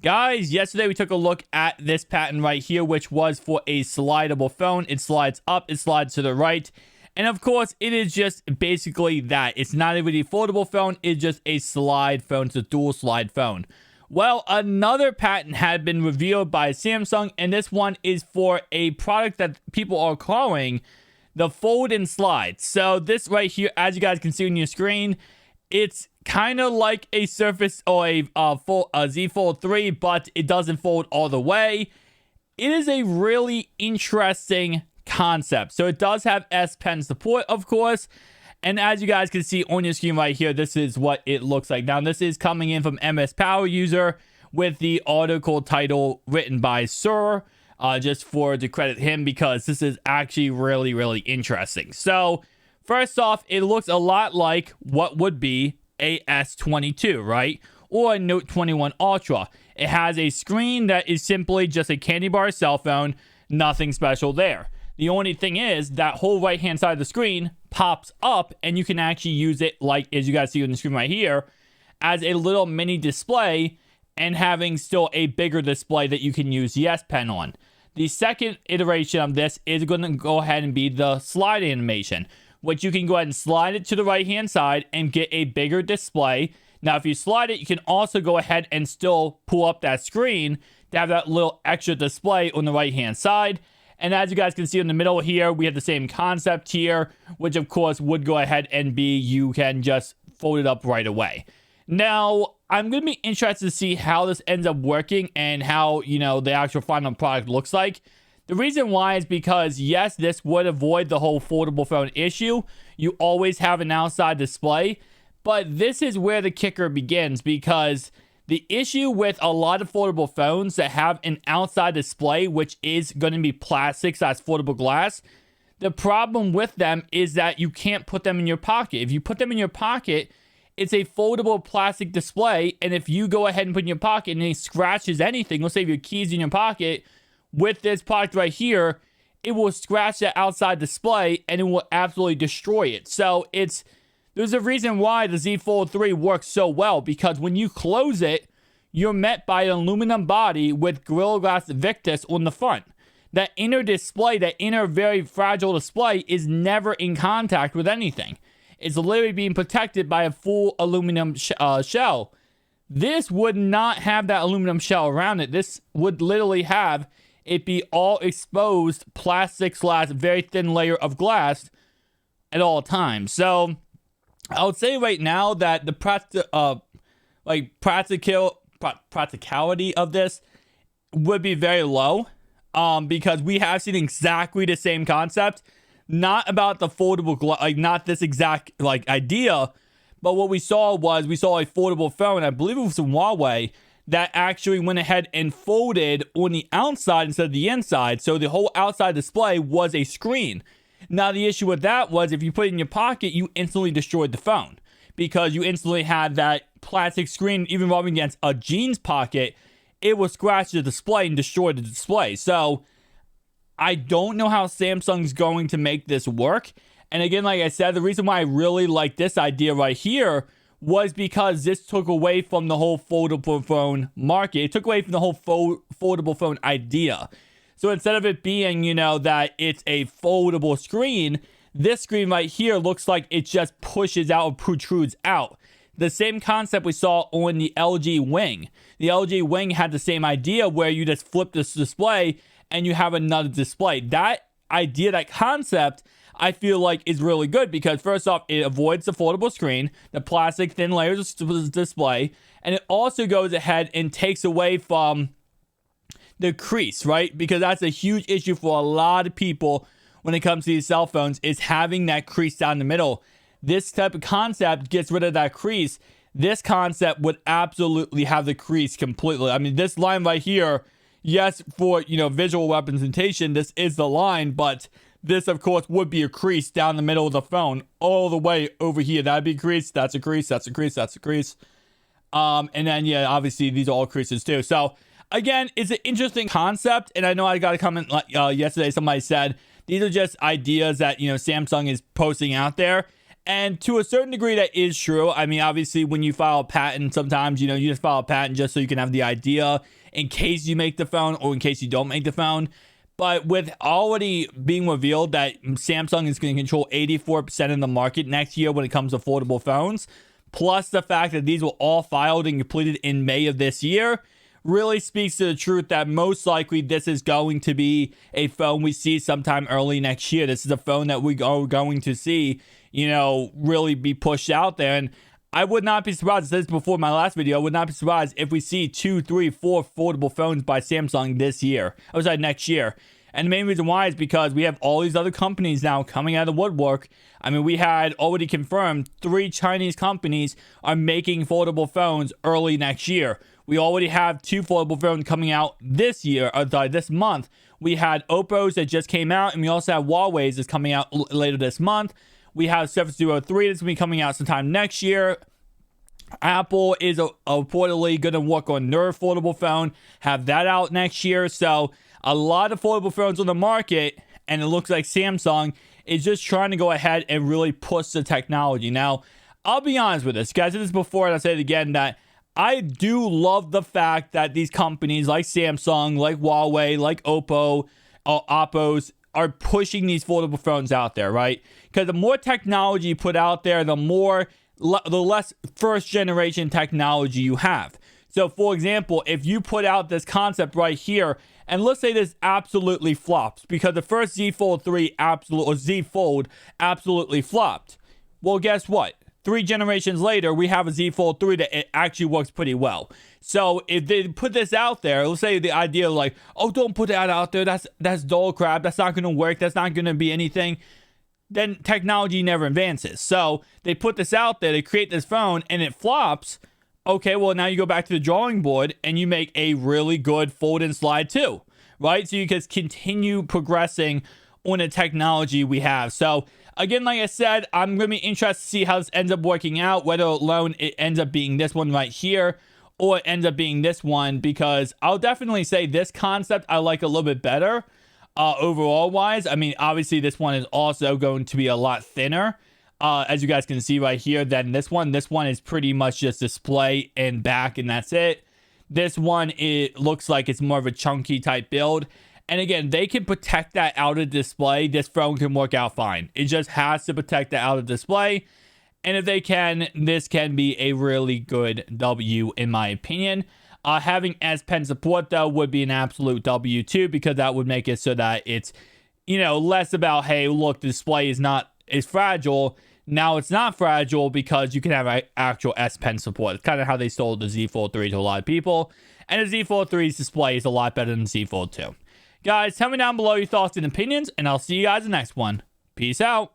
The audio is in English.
Guys, yesterday we took a look at this patent right here, which was for a slidable phone. It slides up, it slides to the right. And of course, it is just basically that. It's not even a foldable phone, it's just a slide phone. It's a dual slide phone. Well, another patent had been revealed by Samsung, and this one is for a product that people are calling the fold and slide. So this right here, as you guys can see on your screen, it's kind of like a Surface or a Z Fold 3, but it doesn't fold all the way. It is a really interesting concept. So it does have S Pen support, of course. And as you guys can see on your screen right here, this is what it looks like. Now, this is coming in from MS Power User with the article title written by Sir, just to credit him, because this is actually really, really interesting. So first off, it looks a lot like what would be a S22, right? Or a Note 21 Ultra. It has a screen that is simply just a candy bar cell phone, nothing special there. The only thing is that whole right hand side of the screen pops up, and you can actually use it, like as you guys see on the screen right here, as a little mini display, and having still a bigger display that you can use the S Pen on. The second iteration of this is going to go ahead and be the slide animation, which you can go ahead and slide it to the right hand side and get a bigger display. Now, if you slide it, you can also go ahead and still pull up that screen to have that little extra display on the right hand side. And as you guys can see in the middle here, we have the same concept here, which of course would go ahead and be, you can just fold it up right away. Now, I'm going to be interested to see how this ends up working and how, the actual final product looks like. The reason why is because, yes, this would avoid the whole foldable phone issue. You always have an outside display, but this is where the kicker begins, because the issue with a lot of foldable phones that have an outside display, which is going to be plastic / foldable glass, the problem with them is that you can't put them in your pocket. If you put them in your pocket, it's a foldable plastic display, and if you go ahead and put it in your pocket and it scratches anything, let's say if your keys in your pocket, with this product right here, it will scratch that outside display and it will absolutely destroy it. So there's a reason why the Z Fold 3 works so well, because when you close it, you're met by an aluminum body with Gorilla Glass Victus on the front. That inner display, that inner very fragile display, is never in contact with anything. It's literally being protected by a full aluminum shell. This would not have that aluminum shell around it. This would literally have it be all exposed plastic / very thin layer of glass at all times. So I would say right now that the practicality of this would be very low, because we have seen exactly the same concept, not about the foldable, not this exact idea, but what we saw a foldable phone, I believe it was from Huawei, that actually went ahead and folded on the outside instead of the inside. So the whole outside display was a screen. Now, the issue with that was if you put it in your pocket, you instantly destroyed the phone, because you instantly had that plastic screen, even rubbing against a jeans pocket, it will scratch the display and destroy the display. So I don't know how Samsung's going to make this work. And again, like I said, the reason why I really like this idea right here was because this took away from the whole foldable phone market. It took away from the whole foldable phone idea. So instead of it being, that it's a foldable screen, this screen right here looks like it just pushes out or protrudes out. The same concept we saw on the LG Wing. The LG Wing had the same idea where you just flip this display and you have another display. That idea, that concept, I feel like is really good, because first off, it avoids the foldable screen, the plastic thin layers of display, and it also goes ahead and takes away from the crease, right? Because that's a huge issue for a lot of people when it comes to these cell phones, is having that crease down the middle. This type of concept gets rid of that crease. This concept would absolutely have the crease completely. I mean, this line right here, yes, for, visual representation, this is the line, but this, of course, would be a crease down the middle of the phone all the way over here. That'd be a crease. That's a crease. That's a crease. That's a crease. And then, yeah, obviously, these are all creases too. So, again, it's an interesting concept. And I know I got a comment yesterday. Somebody said, these are just ideas that, Samsung is posting out there. And to a certain degree, that is true. I mean, obviously, when you file a patent, sometimes, you just file a patent just so you can have the idea in case you make the phone or in case you don't make the phone. But with already being revealed that Samsung is going to control 84% of the market next year when it comes to foldable phones, plus the fact that these were all filed and completed in May of this year, really speaks to the truth that most likely this is going to be a phone we see sometime early next year. This is a phone that we are going to see, really be pushed out there. And I would not be surprised, I said this before my last video, I would not be surprised if we see 2, 3, 4 foldable phones by Samsung this year. Next year. And the main reason why is because we have all these other companies now coming out of the woodwork. I mean, we had already confirmed 3 Chinese companies are making foldable phones early next year. We already have 2 foldable phones coming out this month. We had Oppo's that just came out, and we also have Huawei's that's coming out later this month. We have Surface Duo 3 that's going to be coming out sometime next year. Apple is reportedly going to work on their foldable phone, have that out next year. So a lot of foldable phones on the market, and it looks like Samsung is just trying to go ahead and really push the technology. Now, I'll be honest with this. Guys, I said this before, and I'll say it again, that I do love the fact that these companies like Samsung, like Huawei, like Oppo's are pushing these foldable phones out there, right? Because the more technology you put out there, the less first generation technology you have. So, for example, if you put out this concept right here, and let's say this absolutely flops, because the first Z Fold 3 Z Fold absolutely flopped. Well, guess what? 3 generations later, we have a Z Fold 3 that it actually works pretty well. So if they put this out there, let's say the idea like, oh, don't put that out there. That's dull crap. That's not going to work. That's not going to be anything. Then technology never advances. So they put this out there. They create this phone and it flops. Okay, well, now you go back to the drawing board and you make a really good fold and slide too, right? So you can continue progressing on the technology we have. So again, like I said, I'm going to be interested to see how this ends up working out, whether alone it ends up being this one right here or it ends up being this one, because I'll definitely say this concept I like a little bit better overall wise. I mean, obviously this one is also going to be a lot thinner, as you guys can see right here, than this one. This one is pretty much just display and back, and that's it. This one, it looks like it's more of a chunky type build. And again, they can protect that out of display. This phone can work out fine. It just has to protect that out of display. And if they can, this can be a really good W in my opinion. Having S Pen support though would be an absolute W too, because that would make it so that it's, less about, hey, look, the display is fragile. Now it's not fragile because you can have actual S Pen support. It's kind of how they sold the Z Fold 3 to a lot of people. And the Z Fold 3's display is a lot better than the Z Fold 2. Guys, tell me down below your thoughts and opinions, and I'll see you guys in the next one. Peace out.